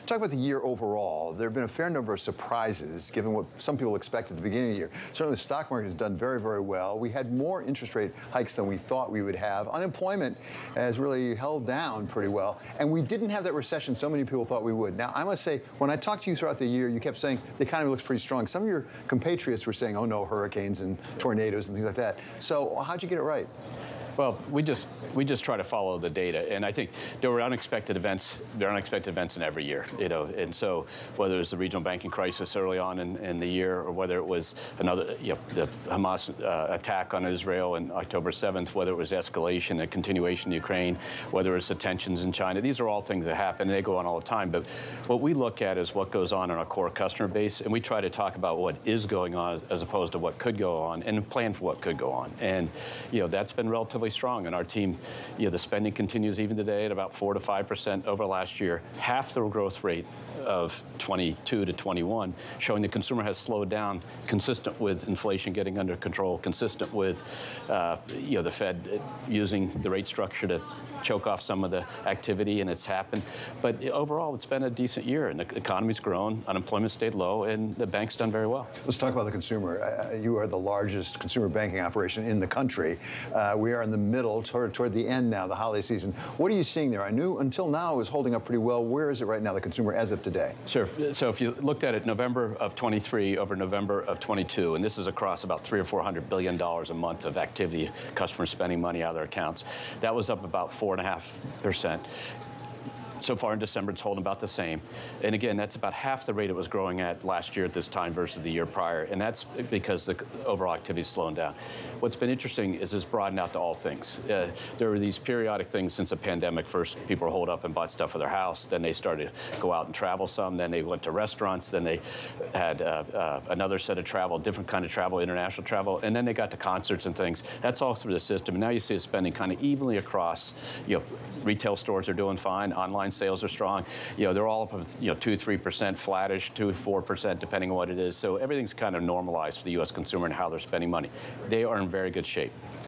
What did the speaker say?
Talk about the year overall. There have been a fair number of surprises, given what some people expected at the beginning of the year. Certainly the stock market has done very, very well. We had more interest rate hikes than we thought we would have. Unemployment has really held down pretty well. And we didn't have that recession so many people thought we would. Now, I must say, when I talked to you throughout the year, you kept saying the economy looks pretty strong. Some of your compatriots were saying, oh no, hurricanes and tornadoes and things like that. So how'd you get it right? Well, we just try to follow the data, and I think there were unexpected events. There are unexpected events in every year, and so whether it was the regional banking crisis early on in the year, or whether it was another, the Hamas attack on Israel on October 7th, whether it was escalation and continuation in Ukraine, whether it's the tensions in China, these are all things that happen, and they go on all the time. But what we look at is what goes on in our core customer base, and we try to talk about what is going on as opposed to what could go on, and plan for what could go on. And that's been relatively strong, and our team, the spending continues even today at about 4 to 5% over last year, half the growth rate of 22 to 21, showing the consumer has slowed down, consistent with inflation getting under control, consistent with the Fed using the rate structure to choke off some of the activity, and it's happened. But overall, it's been a decent year, and the economy's grown, unemployment stayed low, and the bank's done very well. Let's talk about the consumer. You are the largest consumer banking operation in the country. We are in the middle, toward the end now, the holiday season. What are you seeing there? I knew until now it was holding up pretty well. Where is it right now, the consumer, as of today? Sure. So if you looked at it November of 23 over November of 22, and this is across about $300 or $400 billion a month of activity, customers spending money out of their accounts, that was up about 4.5%. So far in December, it's holding about the same. And again, that's about half the rate it was growing at last year at this time versus the year prior. And that's because the overall activity is slowing down. What's been interesting is it's broadened out to all things. There were these periodic things since the pandemic. First, people holed up and bought stuff for their house. Then they started to go out and travel some. Then they went to restaurants. Then they had another set of travel, different kind of travel, international travel. And then they got to concerts and things. That's all through the system. And now you see it spending kind of evenly across. Retail stores are doing fine. Online sales are strong. They're all up with 2-3%, flattish, 2-4%, depending on what it is. So everything's kind of normalized for the U.S. consumer and how they're spending money. They are in very good shape.